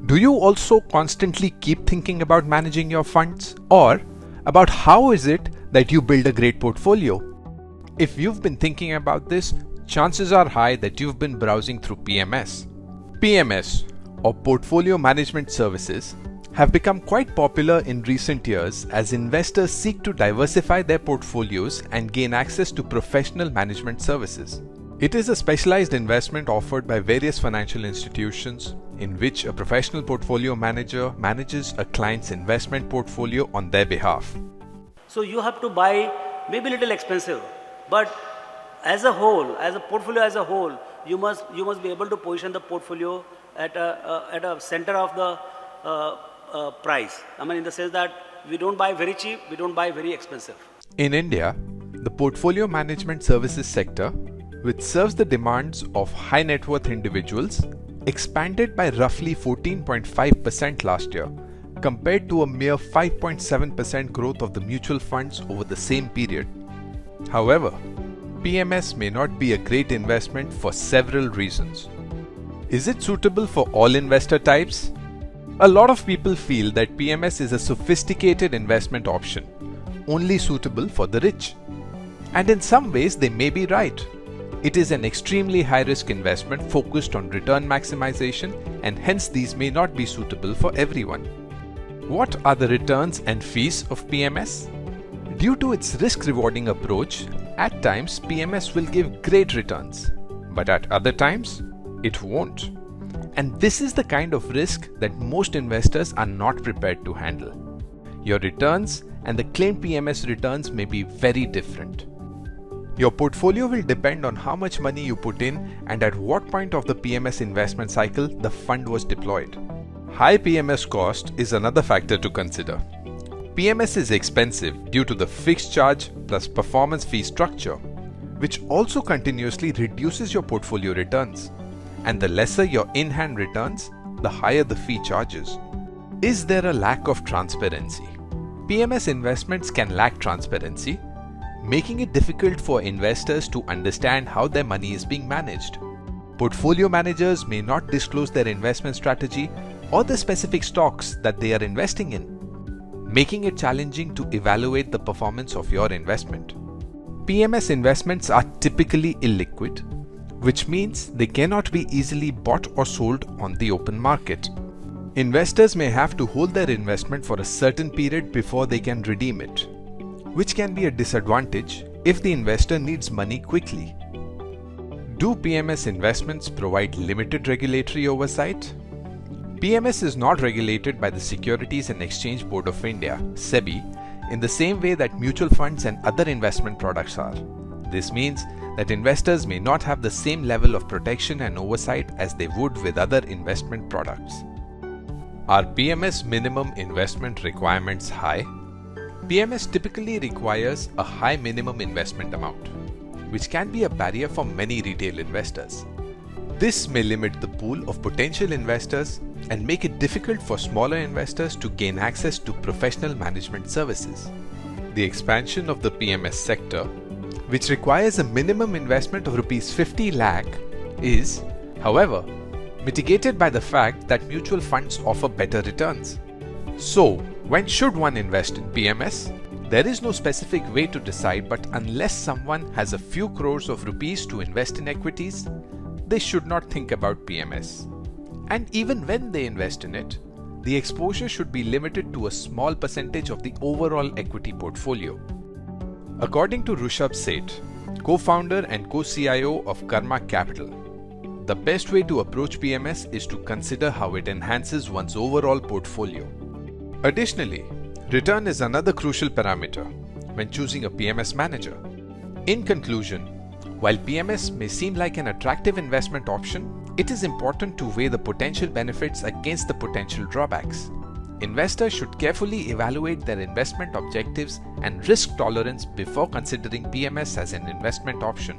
Do you also constantly keep thinking about managing your funds, or about how is it that you build a great portfolio? If you've been thinking about this, chances are high that you've been browsing through PMS. PMS, or Portfolio Management Services, have become quite popular in recent years as investors seek to diversify their portfolios and gain access to professional management services. It is a specialized investment offered by various financial institutions in which a professional portfolio manager manages a client's investment portfolio on their behalf. So you have to buy maybe a little expensive, but as a whole, as a portfolio as a whole, you must be able to position the portfolio at a center of the price. I mean, in the sense that we don't buy very cheap, we don't buy very expensive. In India, the portfolio management services sector, which serves the demands of high net worth individuals, expanded by roughly 14.5% last year, compared to a mere 5.7% growth of the mutual funds over the same period. However, PMS may not be a great investment for several reasons. Is it suitable for all investor types? A lot of people feel that PMS is a sophisticated investment option, only suitable for the rich. And in some ways, they may be right. It is an extremely high-risk investment focused on return maximization, and hence these may not be suitable for everyone. What are the returns and fees of PMS? Due to its risk-rewarding approach, at times PMS will give great returns, but at other times, it won't. And this is the kind of risk that most investors are not prepared to handle. Your returns and the claimed PMS returns may be very different. Your portfolio will depend on how much money you put in and at what point of the PMS investment cycle the fund was deployed. High PMS cost is another factor to consider. PMS is expensive due to the fixed charge plus performance fee structure, which also continuously reduces your portfolio returns. And the lesser your in-hand returns, the higher the fee charges. Is there a lack of transparency? PMS investments can lack transparency, making it difficult for investors to understand how their money is being managed. Portfolio managers may not disclose their investment strategy or the specific stocks that they are investing in, making it challenging to evaluate the performance of your investment. PMS investments are typically illiquid, which means they cannot be easily bought or sold on the open market. Investors may have to hold their investment for a certain period before they can redeem it, which can be a disadvantage if the investor needs money quickly. Do PMS investments provide limited regulatory oversight? PMS is not regulated by the Securities and Exchange Board of India, SEBI, in the same way that mutual funds and other investment products are. This means that investors may not have the same level of protection and oversight as they would with other investment products. Are PMS minimum investment requirements high? PMS typically requires a high minimum investment amount, which can be a barrier for many retail investors. This may limit the pool of potential investors and make it difficult for smaller investors to gain access to professional management services. The expansion of the PMS sector, which requires a minimum investment of Rs 50 lakh, is, however, mitigated by the fact that mutual funds offer better returns. So, when should one invest in PMS? There is no specific way to decide, but unless someone has a few crores of rupees to invest in equities, they should not think about PMS. And even when they invest in it, the exposure should be limited to a small percentage of the overall equity portfolio. According to Rushabh Seth, co-founder and co-CIO of Karma Capital, the best way to approach PMS is to consider how it enhances one's overall portfolio. Additionally, return is another crucial parameter when choosing a PMS manager. In conclusion, while PMS may seem like an attractive investment option, it is important to weigh the potential benefits against the potential drawbacks. Investors should carefully evaluate their investment objectives and risk tolerance before considering PMS as an investment option.